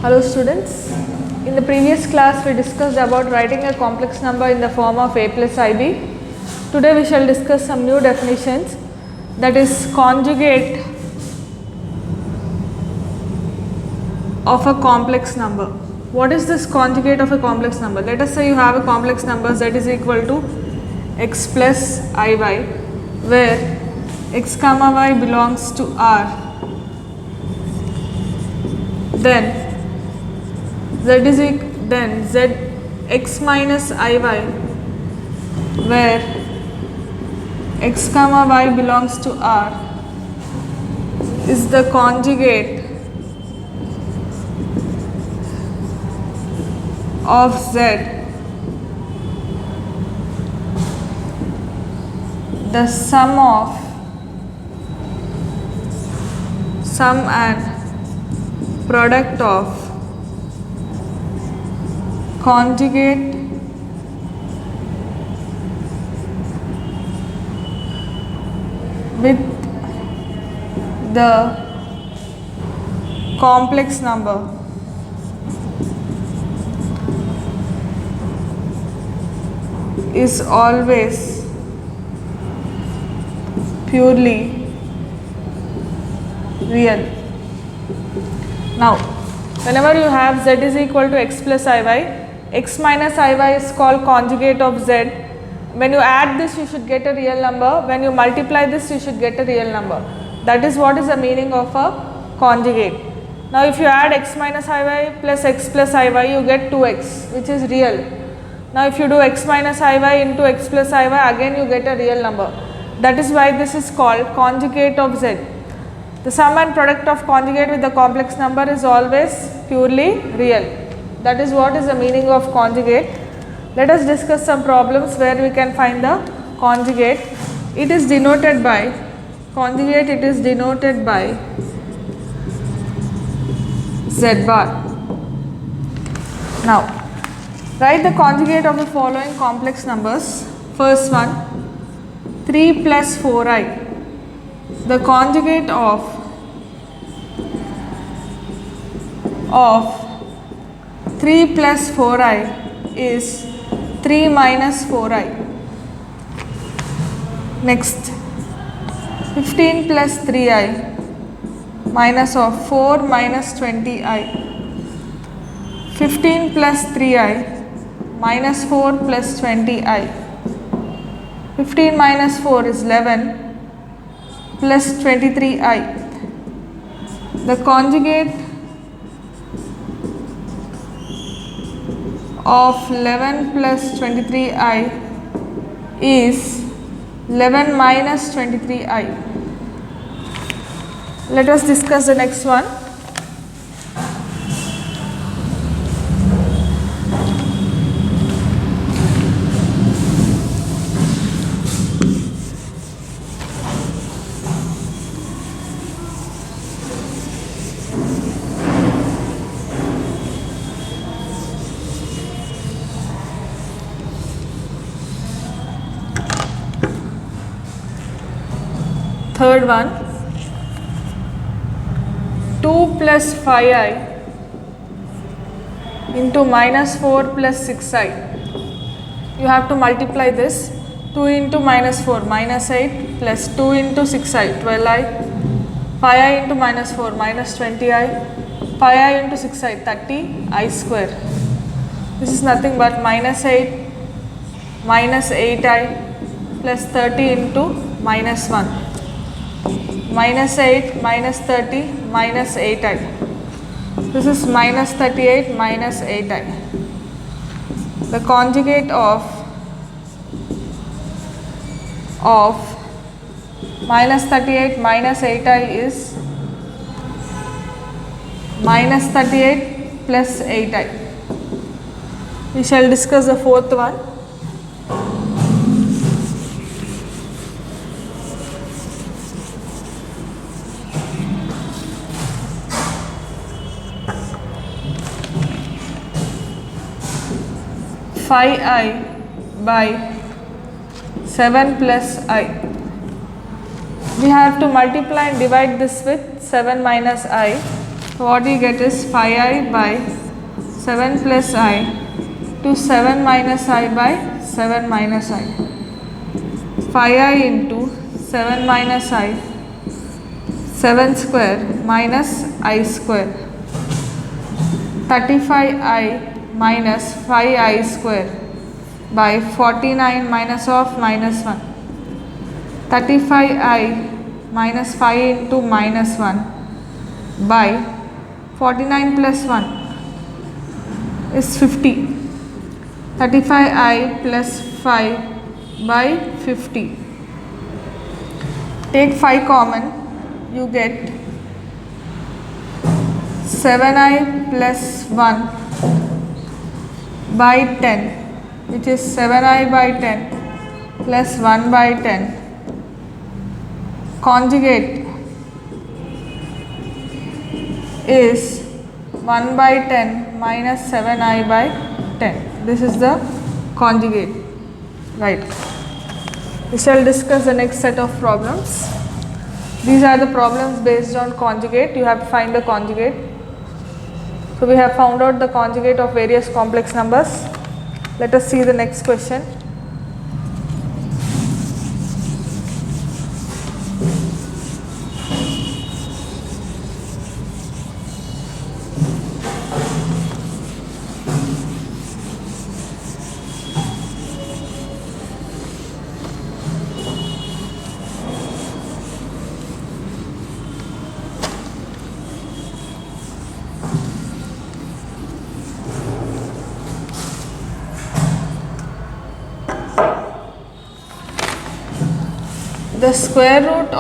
Hello students, in the previous class we discussed about writing a complex number in the form of a plus ib. Today we shall discuss some new definitions, that is conjugate of a complex number. What is this conjugate of a complex number? Let us say you have a complex number z is equal to x plus iy, where x comma y belongs to R. Then z x minus iy, where x comma y belongs to R, is the conjugate of z. The sum and product of conjugate with the complex number is always purely real. Now, whenever you have z is equal to x plus iy, x minus iy is called conjugate of z. When you add this, you should get a real number. When you multiply this, you should get a real number. That is what is the meaning of a conjugate. Now, if you add x minus iy plus x plus iy, you get 2x, which is real. Now, if you do x minus iy into x plus iy, again you get a real number. That is why this is called conjugate of z. The sum and product of conjugate with the complex number is always purely real. That is what is the meaning of conjugate. Let us discuss some problems where we can find the conjugate. It is denoted by z bar. Now, write the conjugate of the following complex numbers. First one, 3 plus 4i. The conjugate of 3 plus 4i is 3 minus 4i. Next, 15 plus 3i minus of 4 minus 20i. 15 plus 3i minus 4 plus 20i. 15 minus 4 is 11 plus 23i. The conjugate of 11 plus 23i is 11 minus 23i. Let us discuss the next one. Third one, 2 plus 5i into minus 4 plus 6i. You have to multiply this. 2 into minus 4, minus 8, plus 2 into 6i, 12i, 5i into minus 4, minus 20i, 5i into 6i, 30i square. This is nothing but minus 8, minus 8i, plus 30 into minus 1. Minus 8, minus 30, minus 8i. This is minus 38, minus 8i. The conjugate of minus 38, minus 8i is minus 38 plus 8i. We shall discuss the fourth one. Phi I by 7 plus I. We have to multiply and divide this with 7 minus I. So what you get is 5i by 7 plus I to 7 minus I by 7 minus I. 5i into 7 minus I, 7 square minus I square. 35i minus 5i square by 49 minus of minus 1. 35i minus 5 into minus 1 by 49 plus 1 is 50. 35i plus 5 by 50. Take 5 common, you get 7i plus 1 by 10, which is 7i by 10 plus 1 by 10. Conjugate is 1 by 10 minus 7i by 10. This is the conjugate, right? We shall discuss the next set of problems. These are the problems based on conjugate. You have to find the conjugate. So we have found out the conjugate of various complex numbers. Let us see the next question. The square root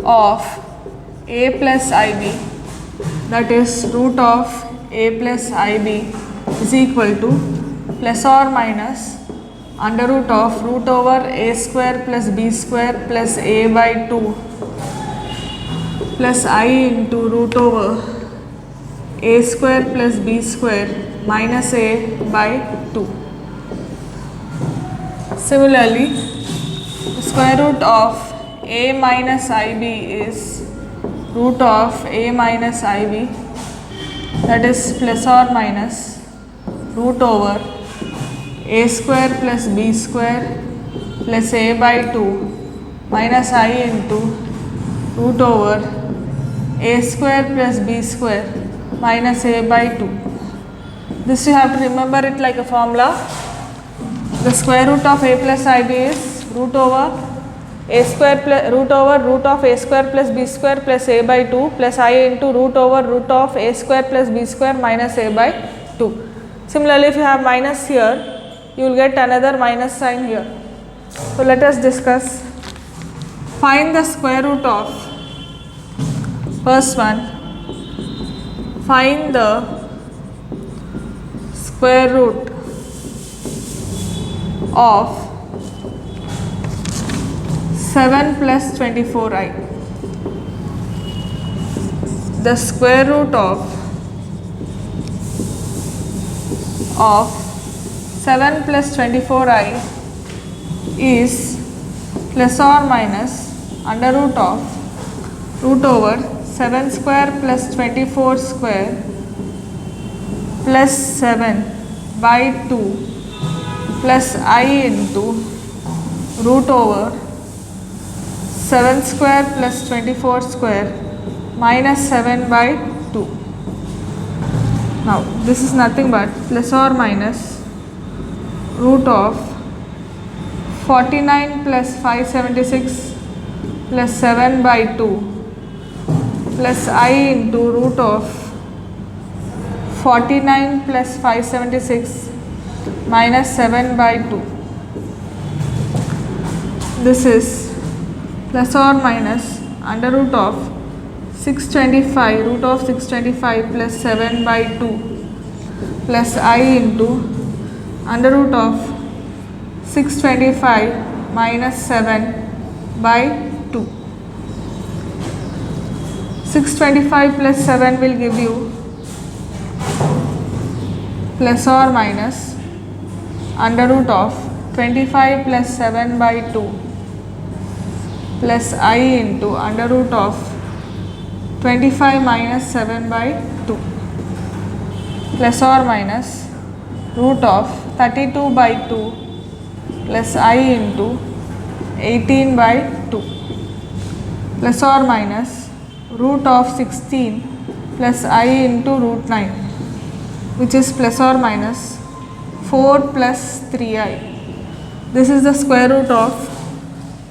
of a plus ib, that is root of a plus ib, is equal to plus or minus under root of root over a square plus b square plus a by 2 plus I into root over a square plus b square minus a by 2. Similarly, the square root of a minus ib is root of a minus ib, that is plus or minus root over a square plus b square plus a by 2 minus I into root over a square plus b square minus a by 2. This you have to remember it like a formula. The square root of a plus ib is root over a square plus root of a square plus b square plus a by 2 plus I into root over root of a square plus b square minus a by 2. Similarly, if you have minus here, you will get another minus sign here. So let us discuss. Find the square root of, first one, find the square root of 7 plus 24i. The square root of 7 plus 24i is plus or minus under root of root over 7 square plus 24 square plus 7 by 2 plus I into root over 7 square plus 24 square minus 7 by 2. Now this is nothing but plus or minus root of 49 plus 576 plus 7 by 2 plus I into root of 49 plus 576 minus 7 by 2. This is plus or minus under root of 625 root of 625 plus 7 by 2 plus I into under root of 625 minus 7 by 2. 625 plus 7 will give you plus or minus under root of 25 plus 7 by 2 plus I into under root of 25 minus 7 by 2 plus or minus root of 32 by 2 plus I into 18 by 2 plus or minus root of 16 plus I into root 9, which is plus or minus 4 plus 3i. This is the square root of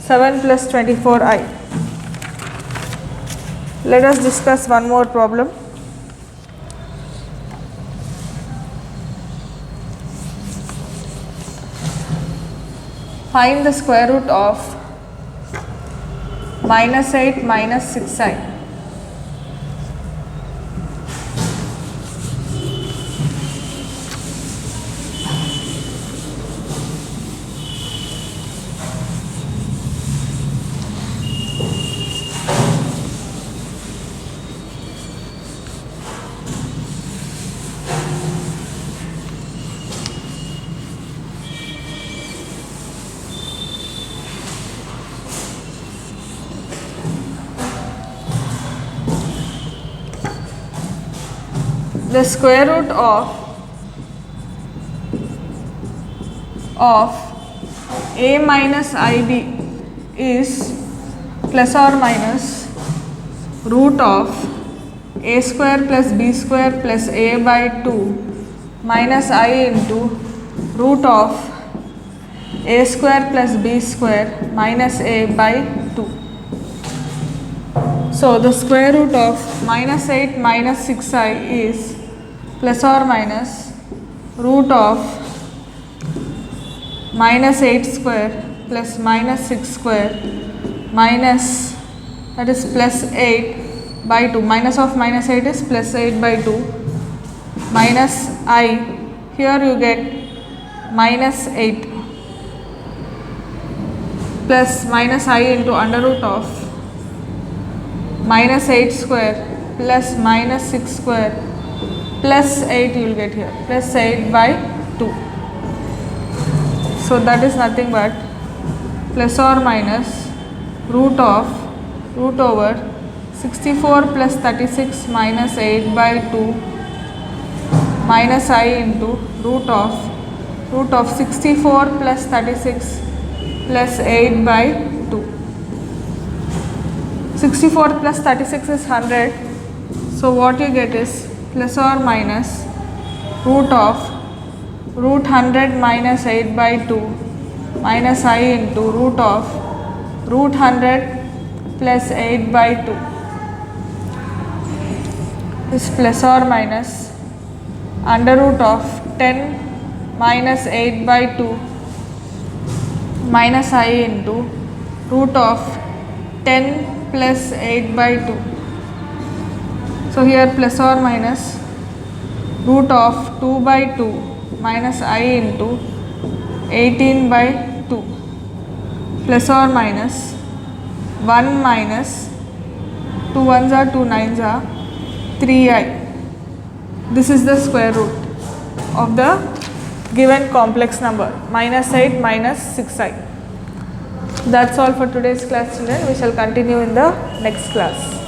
7 plus 24i. Let us discuss one more problem. Find the square root of minus 8 minus 6i. The square root of a minus ib is plus or minus root of a square plus b square plus a by 2 minus I into root of a square plus b square minus a by 2. So the square root of minus 8 minus 6i is plus or minus root of minus 8 square plus minus 6 square minus, that is plus 8 by 2, minus of minus 8 is plus 8 by 2 minus I, here you get minus 8 plus minus I into under root of minus 8 square plus minus 6 square plus 8 you will get here, plus 8 by 2. So that is nothing but plus or minus root over 64 plus 36 minus 8 by 2 minus I into root of 64 plus 36 plus 8 by 2. 64 plus 36 is 100. So what you get is plus or minus root 100 minus 8 by 2 minus I into root 100 plus 8 by 2 is plus or minus under root of 10 minus 8 by 2 minus I into root of 10 plus 8 by 2. So here plus or minus root of 2 by 2 minus I into 18 by 2 plus or minus 1 minus 2 ones are 2 nines are 3i. This is the square root of the given complex number minus 8 minus 6i. That's all for today's class, children. We shall continue in the next class.